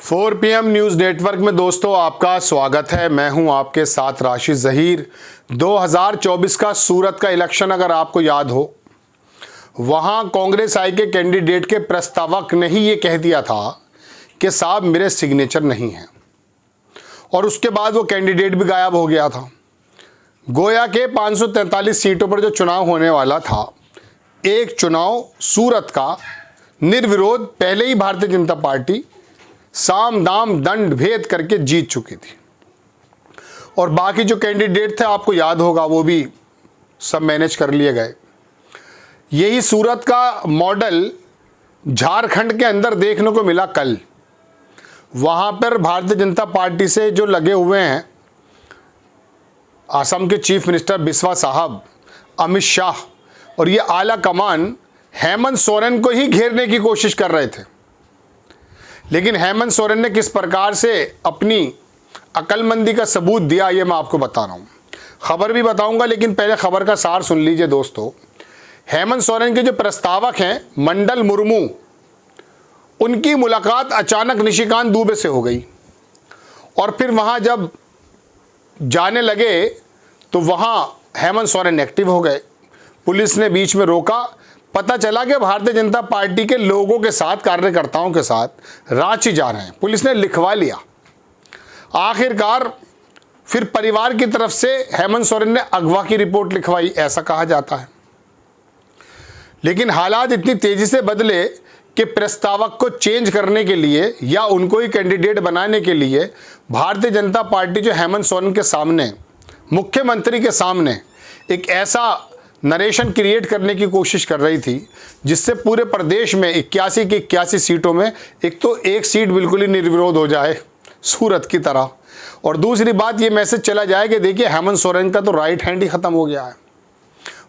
4 PM news network में दोस्तों आपका स्वागत है। मैं हूं आपके साथ राशिद ज़हीर। 2024 का सूरत का इलेक्शन अगर आपको याद हो, वहां कांग्रेस आई के कैंडिडेट के प्रस्तावक ने ही ये कह दिया था कि साहब मेरे सिग्नेचर नहीं है, और उसके बाद वो कैंडिडेट भी गायब हो गया था। गोया के 543 सीटों पर जो चुनाव होने वाला था, एक चुनाव सूरत का निर्विरोध पहले ही भारतीय जनता पार्टी साम दाम दंड भेद करके जीत चुकी थी, और बाकी जो कैंडिडेट थे आपको याद होगा वो भी सब मैनेज कर लिए गए। यही सूरत का मॉडल झारखंड के अंदर देखने को मिला कल। वहाँ पर भारतीय जनता पार्टी से जो लगे हुए हैं असम के चीफ मिनिस्टर बिस्वा साहब, अमित शाह, और ये आला कमान हेमंत सोरेन को ही घेरने की कोशिश कर रहे थे। लेकिन हेमंत सोरेन ने किस प्रकार से अपनी अक्लमंदी का सबूत दिया, ये मैं आपको बता रहा हूँ। खबर भी बताऊंगा, लेकिन पहले खबर का सार सुन लीजिए दोस्तों। हेमंत सोरेन के जो प्रस्तावक हैं मंडल मुर्मू, उनकी मुलाकात अचानक निशिकांत दुबे से हो गई, और फिर वहाँ जब जाने लगे तो वहाँ हेमंत सोरेन एक्टिव हो गए। पुलिस ने बीच में रोका। पता चला कि भारतीय जनता पार्टी के लोगों के साथ, कार्यकर्ताओं के साथ रांची जा रहे हैं। पुलिस ने लिखवा लिया। आखिरकार फिर परिवार की तरफ से हेमंत सोरेन ने अगवा की रिपोर्ट लिखवाई, ऐसा कहा जाता है। लेकिन हालात इतनी तेजी से बदले कि प्रस्तावक को चेंज करने के लिए या उनको ही कैंडिडेट बनाने के लिए भारतीय जनता पार्टी जो हेमंत सोरेन के सामने, मुख्यमंत्री के सामने एक ऐसा नरेशन क्रिएट करने की कोशिश कर रही थी जिससे पूरे प्रदेश में 81 की 81 सीटों में एक तो एक सीट बिल्कुल ही निर्विरोध हो जाए सूरत की तरह, और दूसरी बात ये मैसेज चला जाए कि देखिए हेमंत सोरेन का तो राइट हैंड ही ख़त्म हो गया है,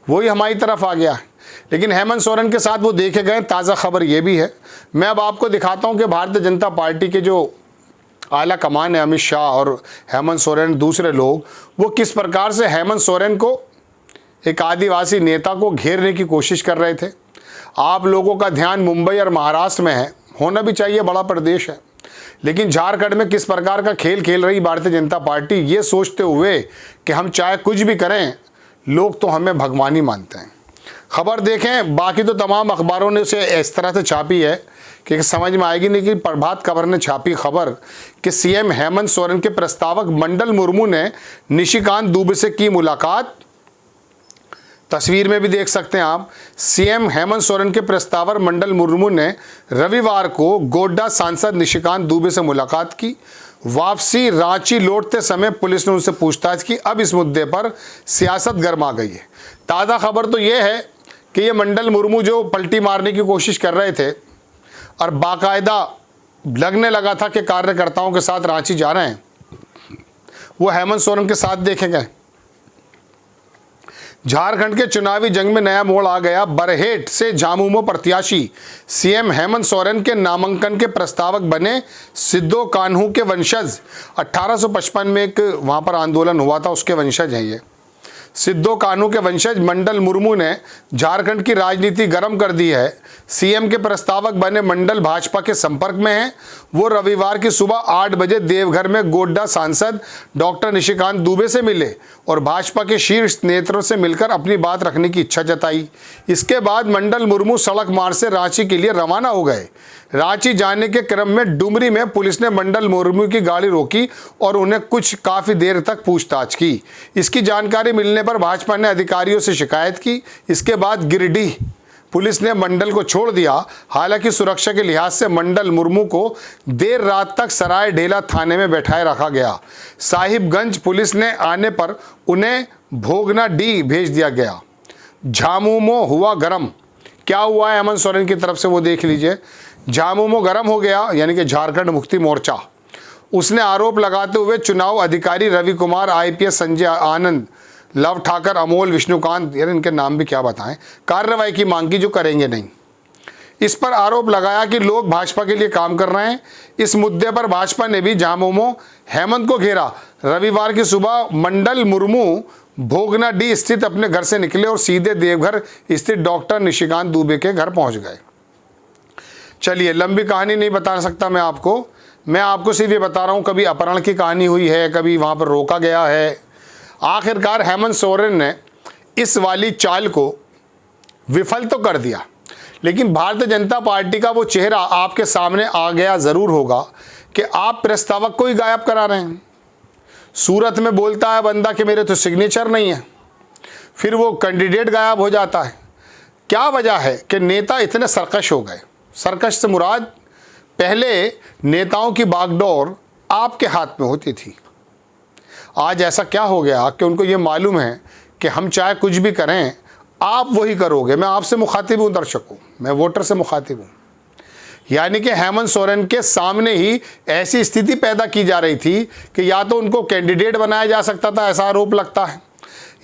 वही हमारी तरफ आ गया है। लेकिन हेमंत सोरेन के साथ वो देखे गए। ताज़ा खबर ये भी है, मैं अब आपको दिखाता हूँ कि भारतीय जनता पार्टी के जो आला कमान है, अमित शाह और हेमंत सोरेन, दूसरे लोग, वो किस प्रकार से हेमंत सोरेन को, एक आदिवासी नेता को, घेरने की कोशिश कर रहे थे। आप लोगों का ध्यान मुंबई और महाराष्ट्र में है, होना भी चाहिए, बड़ा प्रदेश है। लेकिन झारखंड में किस प्रकार का खेल खेल रही भारतीय जनता पार्टी, ये सोचते हुए कि हम चाहे कुछ भी करें, लोग तो हमें भगवान ही मानते हैं। खबर देखें, बाकी तो तमाम अखबारों ने उसे इस तरह से छापी है कि समझ में आएगी नहीं। कि प्रभात खबर ने छापी खबर कि सीएम हेमंत सोरेन के प्रस्तावक मंडल मुर्मू ने निशिकांत दुबे से की मुलाकात। तस्वीर में भी देख सकते हैं आप। सीएम हेमंत सोरेन के प्रस्तावक मंडल मुर्मू ने रविवार को गोड्डा सांसद निशिकांत दुबे से मुलाकात की। वापसी रांची लौटते समय पुलिस ने उनसे पूछताछ की। अब इस मुद्दे पर सियासत गर्मा गई है। ताज़ा खबर तो ये है कि ये मंडल मुर्मू जो पलटी मारने की कोशिश कर रहे थे और बाकायदा लगने लगा था कि कार्यकर्ताओं के साथ रांची जा रहे हैं, वो हेमंत सोरेन के साथ देखे गए। झारखंड के चुनावी जंग में नया मोड़ आ गया। बरहेट से झामुमो प्रत्याशी सीएम हेमंत सोरेन के नामांकन के प्रस्तावक बने सिद्धो कान्हू के वंशज। 1855 में एक वहाँ पर आंदोलन हुआ था, उसके वंशज हैं ये। सिद्धो कान्हू के वंशज मंडल मुर्मू ने झारखंड की राजनीति गर्म कर दी है। सीएम के प्रस्तावक बने मंडल भाजपा के संपर्क में हैं। वो रविवार की सुबह 8 बजे देवघर में गोड्डा सांसद डॉक्टर निशिकांत दुबे से मिले और भाजपा के शीर्ष नेताओं से मिलकर अपनी बात रखने की इच्छा जताई। इसके बाद मंडल मुर्मू सड़क मार्ग से रांची के लिए रवाना हो गए। रांची जाने के क्रम में डुमरी में पुलिस ने मंडल मुर्मू की गाड़ी रोकी और उन्हें काफ़ी देर तक पूछताछ की। इसकी जानकारी मिलने पर भाजपा ने अधिकारियों से शिकायत की। इसके बाद गिरिडीह पुलिस ने मंडल को छोड़ दिया। हालांकि सुरक्षा के लिहाज से मंडल मुर्मू को देर रात तक सराय ढेला थाने में बैठाए रखा गया। साहिबगंज पुलिस ने आने पर उन्हें भोगना डी भेज दिया गया। झामुमो हुआ गरम। क्या हुआ है हेमंत सोरेन की तरफ से वो देख लीजिए। झामुमो गरम हो गया, यानी कि झारखंड मुक्ति मोर्चा। उसने आरोप लगाते हुए चुनाव अधिकारी रवि कुमार, आईपीएस संजय आनंद, लव ठाकर, अमोल विष्णुकांत, यार इनके नाम भी क्या बताएं, कार्रवाई की मांग की, जो करेंगे नहीं। इस पर आरोप लगाया कि लोग भाजपा के लिए काम कर रहे हैं। इस मुद्दे पर भाजपा ने भी झामुमो हेमंत को घेरा। रविवार की सुबह मंडल मुर्मू भोगना डी स्थित अपने घर से निकले और सीधे देवघर स्थित डॉक्टर निशिकांत दुबे के घर पहुंच गए। चलिए, लंबी कहानी नहीं बता सकता मैं आपको। मैं आपको सिर्फ ये बता रहा हूँ, कभी अपहरण की कहानी हुई है, कभी वहाँ पर रोका गया है। आखिरकार हेमंत सोरेन ने इस वाली चाल को विफल तो कर दिया, लेकिन भारतीय जनता पार्टी का वो चेहरा आपके सामने आ गया ज़रूर होगा कि आप प्रस्तावक को ही गायब करा रहे हैं। सूरत में बोलता है बंदा कि मेरे तो सिग्नेचर नहीं है, फिर वो कैंडिडेट गायब हो जाता है। क्या वजह है कि नेता इतने सरकश हो गए? सरकश से मुराद, पहले नेताओं की बागडोर आपके हाथ में होती थी। आज ऐसा क्या हो गया कि उनको ये मालूम है कि हम चाहे कुछ भी करें, आप वही करोगे। मैं आपसे मुखातिब हूँ दर्शकों, मैं वोटर से मुखातिब हूँ। यानी कि हेमंत सोरेन के सामने ही ऐसी स्थिति पैदा की जा रही थी कि या तो उनको कैंडिडेट बनाया जा सकता था, ऐसा आरोप लगता है,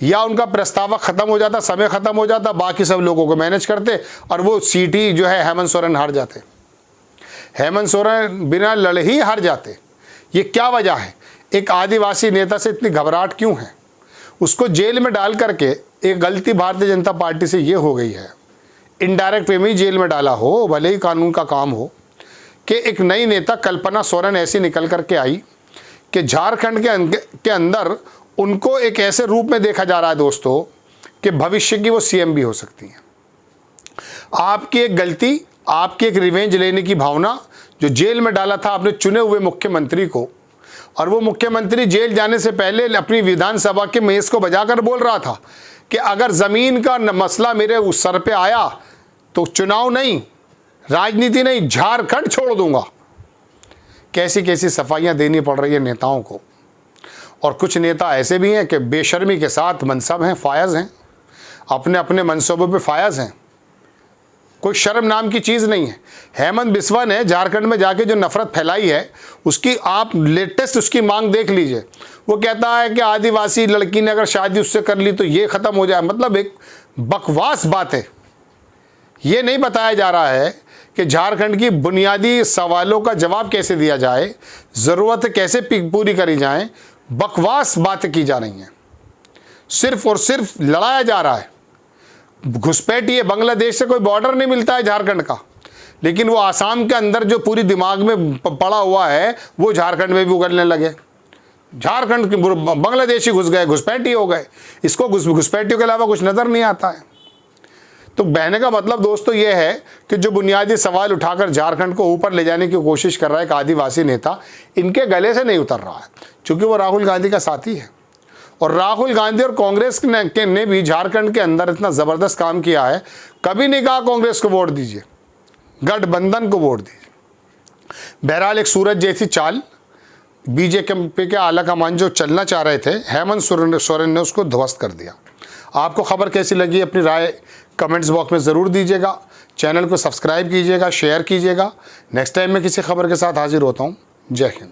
या उनका प्रस्तावक ख़त्म हो जाता, समय ख़त्म हो जाता, बाकी सब लोगों को मैनेज करते और वो सीट ही जो है हेमंत सोरेन हार जाते। हेमंत सोरेन बिना लड़े ही हार जाते। ये क्या वजह है? एक आदिवासी नेता से इतनी घबराहट क्यों है? उसको जेल में डाल करके एक गलती भारतीय जनता पार्टी से ये हो गई है, इनडायरेक्ट वे में ही जेल में डाला हो, भले ही कानून का काम हो, कि एक नई नेता कल्पना सोरेन ऐसी निकल करके आई कि झारखंड के अंदर उनको एक ऐसे रूप में देखा जा रहा है दोस्तों कि भविष्य की वो सीएम भी हो सकती हैं। आपकी एक गलती, आपकी एक रिवेंज लेने की भावना, जो जेल में डाला था आपने चुने हुए मुख्यमंत्री को, और वो मुख्यमंत्री जेल जाने से पहले अपनी विधानसभा के मेज को बजाकर बोल रहा था कि अगर ज़मीन का मसला मेरे उस सर पे आया तो चुनाव नहीं, राजनीति नहीं, झारखंड छोड़ दूंगा। कैसी कैसी सफाइयाँ देनी पड़ रही है नेताओं को। और कुछ नेता ऐसे भी हैं कि बेशर्मी के साथ मनसब हैं, फायज हैं, अपने अपने मनसूबों पे फायज हैं, कोई शर्म नाम की चीज़ नहीं है। हेमंत बिस्वा ने झारखंड में जाके जो नफरत फैलाई है, उसकी आप लेटेस्ट उसकी मांग देख लीजिए। वो कहता है कि आदिवासी लड़की ने अगर शादी उससे कर ली तो ये ख़त्म हो जाए। मतलब एक बकवास बात है। ये नहीं बताया जा रहा है कि झारखंड की बुनियादी सवालों का जवाब कैसे दिया जाए, ज़रूरत कैसे पूरी करी जाए। बकवास बातें की जा रही हैं, सिर्फ और सिर्फ लड़ाया जा रहा है। घुसपैठी है, बांग्लादेश से कोई बॉर्डर नहीं मिलता है झारखंड का, लेकिन वो आसाम के अंदर जो पूरी दिमाग में पड़ा हुआ है वो झारखंड में भी उगलने लगे। झारखंड के बांग्लादेशी घुस गए, घुसपैठी हो गए। इसको घुसपैठियों के अलावा कुछ नज़र नहीं आता है। तो बहने का मतलब दोस्तों ये है कि जो बुनियादी सवाल उठाकर झारखंड को ऊपर ले जाने की कोशिश कर रहा है एक आदिवासी नेता, इनके गले से नहीं उतर रहा है, क्योंकि वो राहुल गांधी का साथी है। और राहुल गांधी और कांग्रेस ने भी झारखंड के अंदर इतना ज़बरदस्त काम किया है। कभी नहीं कहा कांग्रेस को वोट दीजिए, गठबंधन को वोट दीजिए। बहरहाल एक सूरज जैसी चाल बीजेपी के आला कमान जो चलना चाह रहे थे, हेमंत सोरेन ने उसको ध्वस्त कर दिया। आपको खबर कैसी लगी, अपनी राय कमेंट्स बॉक्स में ज़रूर दीजिएगा। चैनल को सब्सक्राइब कीजिएगा, शेयर कीजिएगा। नेक्स्ट टाइम मैं किसी खबर के साथ हाजिर होता हूँ। जय हिंद।